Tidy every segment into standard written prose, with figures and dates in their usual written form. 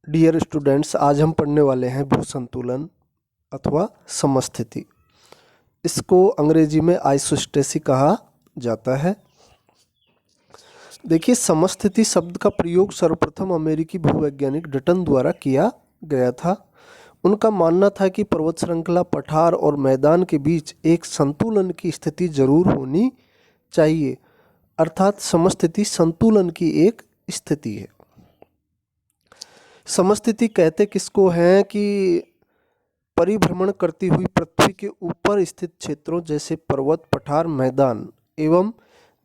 Dear students, आज हम पढ़ने वाले हैं भू संतुलन अथवा समस्थिति। इसको अंग्रेजी में आइसोस्टेसी कहा जाता है। देखिए, समस्थिति शब्द का प्रयोग सर्वप्रथम अमेरिकी भूवैज्ञानिक डटन द्वारा किया गया था। उनका मानना था कि पर्वत श्रृंखला, पठार और मैदान के बीच एक संतुलन की स्थिति जरूर होनी चाहिए, अर्थात समस्थिति संतुलन की एक स्थिति है। समस्थिति कहते किसको हैं कि परिभ्रमण करती हुई पृथ्वी के ऊपर स्थित क्षेत्रों जैसे पर्वत, पठार, मैदान एवं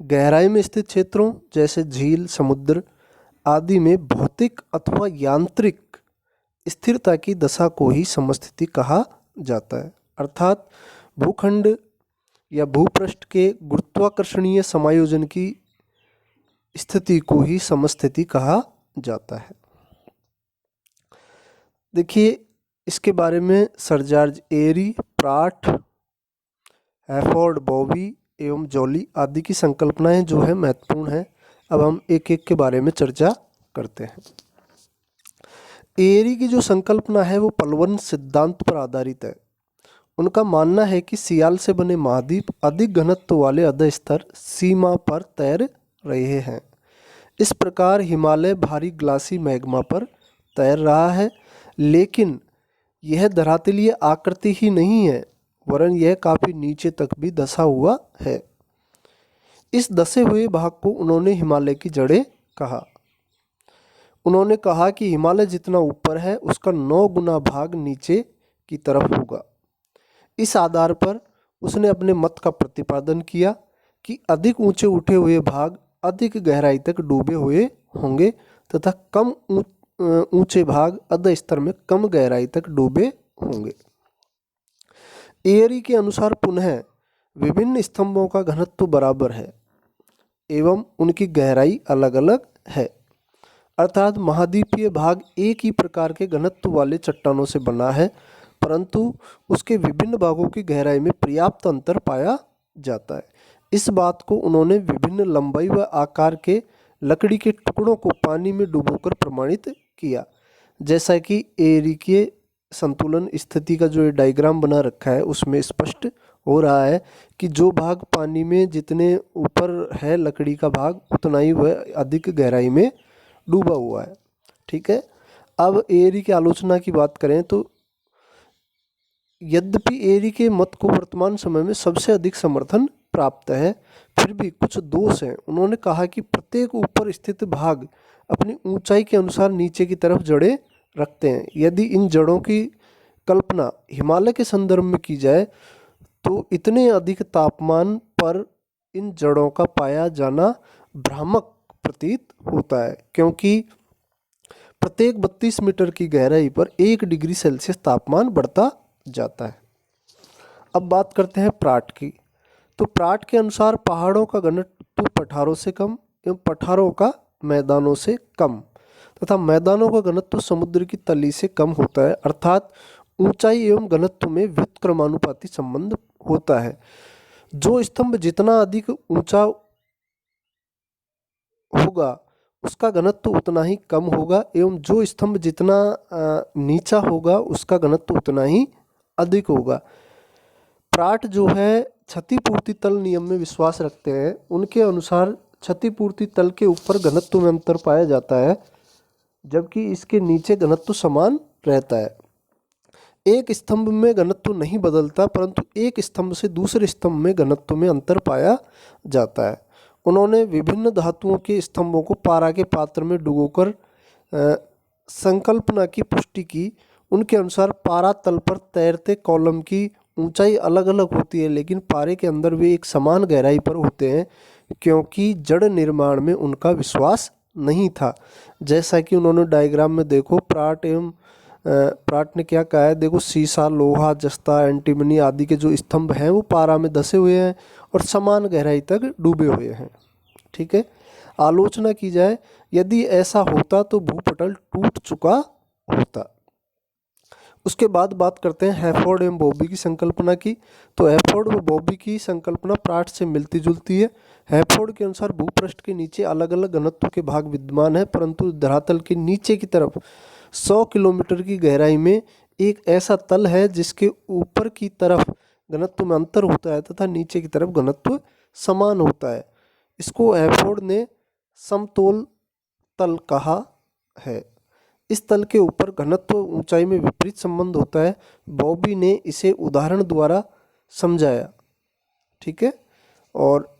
गहराई में स्थित क्षेत्रों जैसे झील, समुद्र आदि में भौतिक अथवा यांत्रिक स्थिरता की दशा को ही समस्थिति कहा जाता है। अर्थात भूखंड या भूपृष्ठ के गुरुत्वाकर्षणीय समायोजन की स्थिति को ही समस्थिति कहा जाता है। देखिए, इसके बारे में सर जॉर्ज एरी, प्राट, हैफोर्ड, बॉबी एवं जॉली आदि की संकल्पनाएं जो है महत्वपूर्ण हैं। अब हम एक एक के बारे में चर्चा करते हैं। एरी की जो संकल्पना है वो पलवन सिद्धांत पर आधारित है। उनका मानना है कि सियाल से बने महाद्वीप अधिक घनत्व वाले अधस्तर सीमा पर तैर रहे हैं। इस प्रकार हिमालय भारी ग्लासी मैग्मा पर तैर रहा है, लेकिन यह धरातलीय आकृति ही नहीं है, वरन यह काफ़ी नीचे तक भी धंसा हुआ है। इस धंसे हुए भाग को उन्होंने हिमालय की जड़ें कहा। उन्होंने कहा कि हिमालय जितना ऊपर है उसका 9 गुना भाग नीचे की तरफ होगा। इस आधार पर उसने अपने मत का प्रतिपादन किया कि अधिक ऊंचे उठे हुए भाग अधिक गहराई तक डूबे हुए होंगे तथा कम ऊंचे भाग अध स्तर में कम गहराई तक डूबे होंगे। एरी के अनुसार पुनः विभिन्न स्तंभों का घनत्व बराबर है एवं उनकी गहराई अलग अलग है, अर्थात महाद्वीपीय भाग एक ही प्रकार के घनत्व वाले चट्टानों से बना है, परंतु उसके विभिन्न भागों की गहराई में पर्याप्त अंतर पाया जाता है। इस बात को उन्होंने विभिन्न लंबाई व आकार के लकड़ी के टुकड़ों को पानी में डुबोकर प्रमाणित किया। जैसा कि एरी के संतुलन स्थिति का जो ये डायग्राम बना रखा है उसमें स्पष्ट हो रहा है कि जो भाग पानी में जितने ऊपर है लकड़ी का भाग, उतना ही वह अधिक गहराई में डूबा हुआ है। ठीक है। अब एरी की आलोचना की बात करें तो यद्यपि एरी के मत को वर्तमान समय में सबसे अधिक समर्थन प्राप्त है, फिर भी कुछ दोष हैं। उन्होंने कहा कि प्रत्येक ऊपर स्थित भाग अपनी ऊंचाई के अनुसार नीचे की तरफ जड़ें रखते हैं। यदि इन जड़ों की कल्पना हिमालय के संदर्भ में की जाए तो इतने अधिक तापमान पर इन जड़ों का पाया जाना भ्रामक प्रतीत होता है, क्योंकि प्रत्येक 32 मीटर की गहराई पर 1 डिग्री सेल्सियस तापमान बढ़ता जाता है। अब बात करते हैं प्राट की। तो प्राट के अनुसार पहाड़ों का घनत्व पठारों से कम एवं पठारों का मैदानों से कम तथा मैदानों का घनत्व समुद्र की तली से कम होता है, अर्थात ऊंचाई एवं घनत्व में व्युत्क्रमानुपाती संबंध होता है। जो स्तंभ जितना अधिक ऊंचा होगा उसका घनत्व उतना ही कम होगा एवं जो स्तंभ जितना नीचा होगा उसका घनत्व उतना ही अधिक होगा। प्राट जो है क्षतिपूर्ति तल नियम में विश्वास रखते हैं। उनके अनुसार क्षतिपूर्ति तल के ऊपर घनत्व में अंतर पाया जाता है, जबकि इसके नीचे घनत्व समान रहता है। एक स्तंभ में घनत्व नहीं बदलता, परंतु एक स्तंभ से दूसरे स्तंभ में घनत्व में अंतर पाया जाता है। उन्होंने विभिन्न धातुओं के स्तंभों को पारा के पात्र में डुबोकर संकल्पना की पुष्टि की। उनके अनुसार पारा तल पर तैरते कॉलम की ऊंचाई अलग अलग होती है, लेकिन पारे के अंदर वे एक समान गहराई पर होते हैं, क्योंकि जड़ निर्माण में उनका विश्वास नहीं था। जैसा कि उन्होंने डायग्राम में देखो, प्राट ने क्या कहा है, देखो सीसा, लोहा, जस्ता, एंटीमनी आदि के जो स्तंभ हैं वो पारा में धंसे हुए हैं और समान गहराई तक डूबे हुए हैं। ठीक है। आलोचना की जाए, यदि ऐसा होता तो भूपटल टूट चुका होता। उसके बाद बात करते हैं हैफोर्ड एवं बॉबी की संकल्पना की। तो हैफोर्ड व बॉबी की संकल्पना प्राट से मिलती जुलती है। हैफोर्ड के अनुसार भूपृष्ठ के नीचे अलग अलग घनत्व के भाग विद्यमान है, परंतु धरातल के नीचे की तरफ 100 किलोमीटर की गहराई में एक ऐसा तल है जिसके ऊपर की तरफ घनत्व में अंतर होता है तथा नीचे की तरफ घनत्व समान होता है। इसको हैफोर्ड ने समतोल तल कहा है। इस तल के ऊपर घनत्व ऊंचाई में विपरीत संबंध होता है। बॉबी ने इसे उदाहरण द्वारा समझाया। ठीक है। और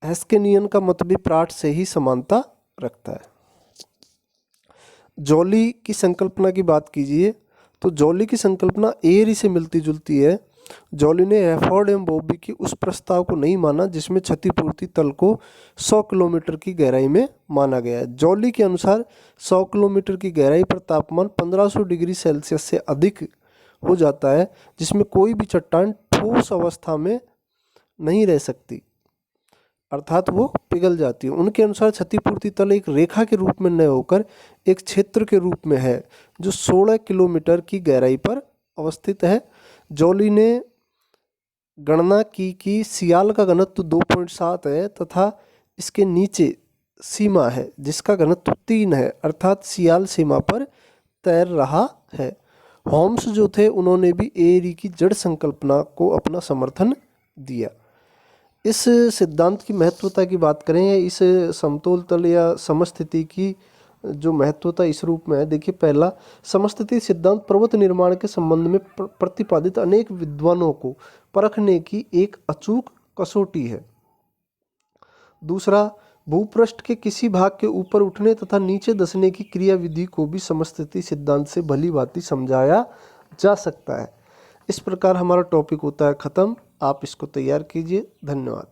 हेस्केनियन का मत भी प्राट से ही समानता रखता है। जॉली की संकल्पना की बात कीजिए तो जॉली की संकल्पना एयरी से मिलती जुलती है। जॉली ने हैफोर्ड एवं बॉबी की उस प्रस्ताव को नहीं माना जिसमें क्षतिपूर्ति तल को 100 किलोमीटर की गहराई में माना गया है। जॉली के अनुसार 100 किलोमीटर की गहराई पर तापमान 1500 डिग्री सेल्सियस से अधिक हो जाता है, जिसमें कोई भी चट्टान ठोस अवस्था में नहीं रह सकती, अर्थात वो पिघल जाती है। उनके अनुसार क्षतिपूर्ति तल एक रेखा के रूप में न होकर एक क्षेत्र के रूप में है जो 16 किलोमीटर की गहराई पर अवस्थित है। जॉली ने गणना की कि सियाल का घनत्व 2.7 है तथा इसके नीचे सीमा है जिसका घनत्व 3 है, अर्थात सियाल सीमा पर तैर रहा है। होम्स जो थे उन्होंने भी एयरी की जड़ संकल्पना को अपना समर्थन दिया। इस सिद्धांत की महत्वता की बात करें, इस समतोल तल या समस्थिति की जो महत्वता इस रूप में है। देखिए, पहला, समस्थिति सिद्धांत पर्वत निर्माण के संबंध में प्रतिपादित अनेक विद्वानों को परखने की एक अचूक कसौटी है। दूसरा, भूपृष्ठ के किसी भाग के ऊपर उठने तथा नीचे धंसने की क्रियाविधि को भी समस्थिति सिद्धांत से भली भांति समझाया जा सकता है। इस प्रकार हमारा टॉपिक होता है ख़त्म। आप इसको तैयार कीजिए। धन्यवाद।